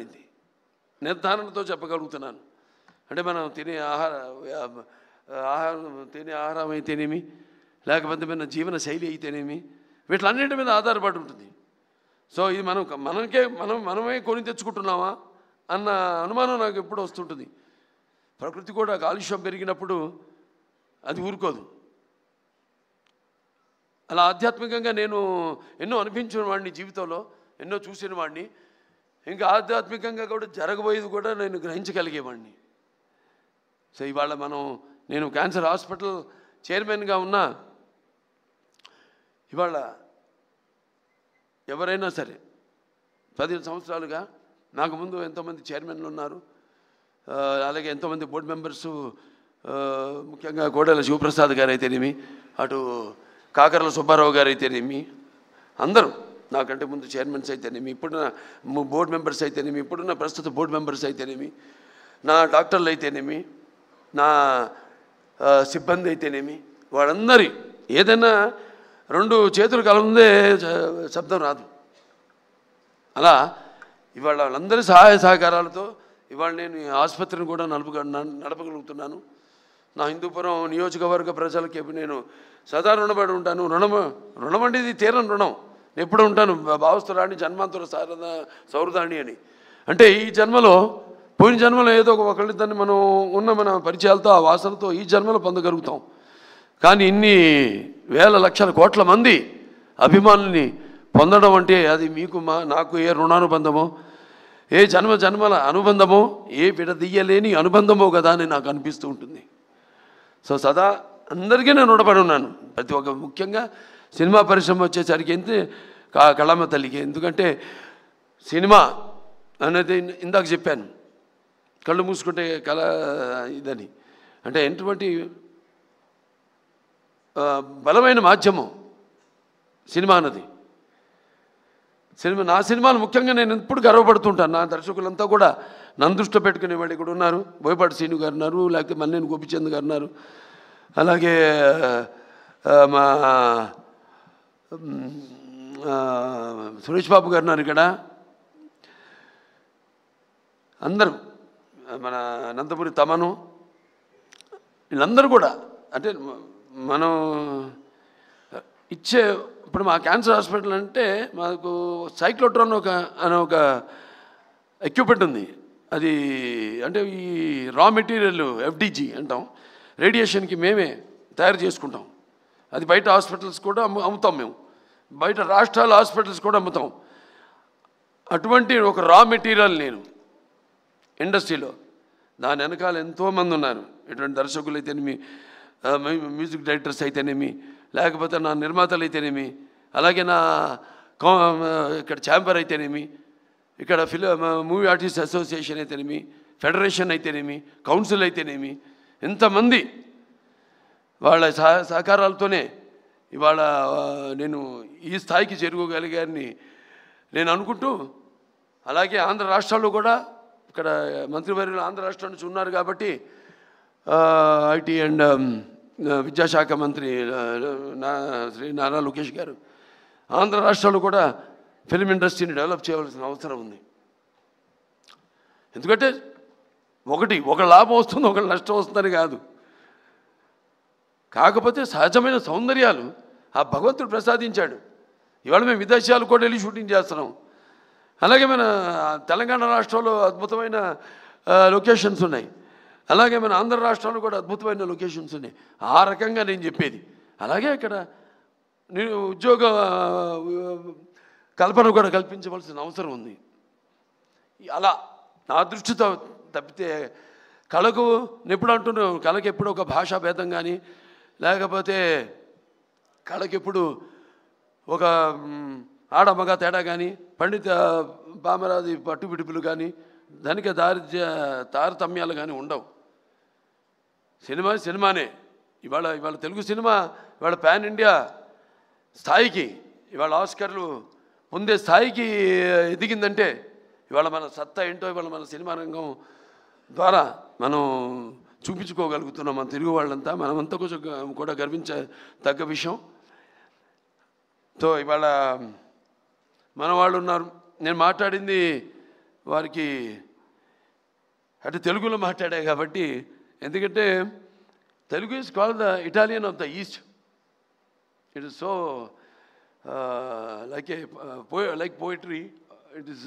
ఇది నిర్ధారణతో చెప్పగలుగుతున్నాను. అంటే మనం తినే ఆహారం అయితేనేమి, లేకపోతే మన జీవన శైలి అయితేనేమి, వీటిలన్నింటి మీద ఆధారపడి ఉంటుంది. సో ఇది మనమే కొని తెచ్చుకుంటున్నామా అన్న అనుమానం నాకు ఎప్పుడు వస్తుంటుంది. ప్రకృతి కూడా కాలుష్యం పెరిగినప్పుడు అది ఊరుకోదు. అలా ఆధ్యాత్మికంగా నేను ఎన్నో అనిపించిన వాడిని, జీవితంలో ఎన్నో చూసిన వాడిని, ఇంకా ఆధ్యాత్మికంగా కూడా జరగబోయేది కూడా నేను గ్రహించగలిగేవాడిని. సో ఇవాళ నేను క్యాన్సర్ హాస్పిటల్ చైర్మన్గా ఉన్నా, ఇవాళ ఎవరైనా సరే 15 సంవత్సరాలుగా నాకు ముందు ఎంతోమంది చైర్మన్లు ఉన్నారు, అలాగే ఎంతోమంది బోర్డు మెంబర్సు, ముఖ్యంగా కోడెల శివప్రసాద్ గారు అయితేనేమి, అటు కాకర్ల సుబ్బారావు గారు అయితేనేమి, అందరూ నాకంటే ముందు చైర్మన్స్ అయితేనేమి, ఇప్పుడున్న బోర్డు మెంబర్స్ అయితేనేమి, ఇప్పుడున్న ప్రస్తుత బోర్డు మెంబర్స్ అయితేనేమి, నా డాక్టర్లు అయితేనేమి, నా సిబ్బంది అయితేనేమి, వాళ్ళందరి ఏదైనా 2 చేతులు కలముందే శబ్దం రాదు. అలా ఇవాళ వాళ్ళందరి సహాయ సహకారాలతో ఇవాళ నేను ఈ ఆసుపత్రిని కూడా నడపగలుగుతున్నాను. నా హిందూపురం నియోజకవర్గ ప్రజలకి నేను సదా రుణపడి ఉంటాను. రుణం అంటే ఇది తీరని రుణం. నేను ఎప్పుడు ఉంటాను, భావస్తురాణి జన్మాంతర సౌరదాణి అని. అంటే ఈ జన్మలో, పోయిన జన్మలో ఏదో ఒకళ్ళిద్దరిని మన పరిచయాలతో, ఆ వాసనతో ఈ జన్మలో పొందగలుగుతాం. కానీ ఇన్ని వేల లక్షల కోట్ల మంది అభిమానుల్ని పొందడం అంటే అది నాకు ఏ రుణానుబంధమో, ఏ జన్మల అనుబంధమో, ఏ విడదీయలేని అనుబంధమో కదా అని నాకు అనిపిస్తూ ఉంటుంది. సో సదా అందరికీ నేను రుణపడి ఉన్నాను. ప్రతి ఒక్క, ముఖ్యంగా సినిమా పరిశ్రమ వచ్చేసరికి కళమ్మ తల్లికి. ఎందుకంటే సినిమా అనేది ఇందాక చెప్పాను, కళ్ళు మూసుకుంటే కళ ఇదని. అంటే ఎటువంటి బలమైన మాధ్యమం సినిమా అన్నది. నా సినిమాలు ముఖ్యంగా నేను ఎప్పుడు గర్వపడుతుంటాను. నా దర్శకులంతా కూడా నన్ను దృష్టిలో పెట్టుకునే వాళ్ళు ఇక్కడ ఉన్నారు. బోయపాటి శ్రీను గారు ఉన్నారు, లేకపోతే మల్లేని గోపిచంద్ గారు ఉన్నారు, అలాగే మా సురేష్ బాబు గారు ఉన్నారు ఇక్కడ. అందరూ, మన నందమూరి తమను, వీళ్ళందరూ కూడా అంటే మనం ఇచ్చే, ఇప్పుడు మా క్యాన్సర్ హాస్పిటల్ అంటే మాకు సైక్లోట్రాన్ అనే ఒక ఎక్విప్మెంట్ ఉంది. అది అంటే ఈ రా మెటీరియల్ FDG అంటాం, రేడియేషన్కి మేమే తయారు చేసుకుంటాం. అది బయట హాస్పిటల్స్ కూడా అమ్ముతాం మేము, బయట రాష్ట్రాల హాస్పిటల్స్ కూడా అమ్ముతాం. అటువంటి ఒక రా మెటీరియల్ నేను ఇండస్ట్రీలో, దాని వెనకాల ఎంతోమంది ఉన్నారు. ఇటువంటి దర్శకులు అయితేనేమి, మ్యూజిక్ డైరెక్టర్స్ అయితేనేమి, లేకపోతే నా నిర్మాతలు అయితేనేమి, అలాగే నా ఇక్కడ ఛాంబర్ అయితేనేమి, ఇక్కడ మూవీ ఆర్టిస్ట్ అసోసియేషన్ అయితేనేమి, ఫెడరేషన్ అయితేనేమి, కౌన్సిల్ అయితేనేమి, ఎంతమంది వాళ్ళ సహకారాలతోనే ఇవాళ నేను ఈ స్థాయికి చేరుకోగలిగానని నేను అనుకుంటూ, అలాగే ఆంధ్ర రాష్ట్రాల్లో కూడా ఇక్కడ మంత్రివర్యులు ఆంధ్ర రాష్ట్రం నుంచి ఉన్నారు కాబట్టి ఐటీ అండ్ విద్యాశాఖ మంత్రి శ్రీ నారా లోకేష్ గారు ఆంధ్ర రాష్ట్రాల్లో కూడా ఫిల్మ్ ఇండస్ట్రీని డెవలప్ చేయవలసిన అవసరం ఉంది. ఎందుకంటే ఒక లాభం వస్తుంది, ఒకటి నష్టం వస్తుందని కాదు. కాకపోతే సహజమైన సౌందర్యాలు ఆ భగవంతుడు ప్రసాదించాడు. ఇవాళ మేము విదేశాలు కూడా వెళ్ళి షూటింగ్ చేస్తున్నాం. అలాగే మన తెలంగాణ రాష్ట్రంలో అద్భుతమైన లొకేషన్స్ ఉన్నాయి, అలాగే మన ఆంధ్ర రాష్ట్రంలో కూడా అద్భుతమైన లొకేషన్స్ ఉన్నాయి. ఆ రకంగా నేను చెప్పేది. అలాగే ఇక్కడ నేను ఉద్యోగ కల్పన కూడా కల్పించవలసిన అవసరం ఉంది. అలా నా దృష్టితో తప్పితే కళకు ఎప్పుడు అంటున్నాను, కళకి ఎప్పుడు ఒక భాషా భేదం కానీ, లేకపోతే కళకెప్పుడు ఒక ఆడమగ తేడా కానీ, పండిత పామరాది పట్టుబిడుపులు కానీ, ధనిక తారతమ్యాలు కానీ ఉండవు. సినిమానే. ఇవాళ తెలుగు సినిమా ఇవాళ పాన్ ఇండియా స్థాయికి, ఇవాళ ఆస్కర్లు పొందే స్థాయికి ఎదిగిందంటే ఇవాళ మన సత్తా ఏంటో ఇవాళ మన సినిమా రంగం ద్వారా మనం చూపించుకోగలుగుతున్నాం. మన తెలుగు వాళ్ళంతా, మనమంతా కొంచెం కూడా గర్వించదగ్గ విషయం. సో ఇవాళ మన వాళ్ళు ఉన్నారు. నేను మాట్లాడింది వారికి అంటే తెలుగులో మాట్లాడా కాబట్టి, ఎందుకంటే Telugu is called the Italian of the east. It is so like poetry. It is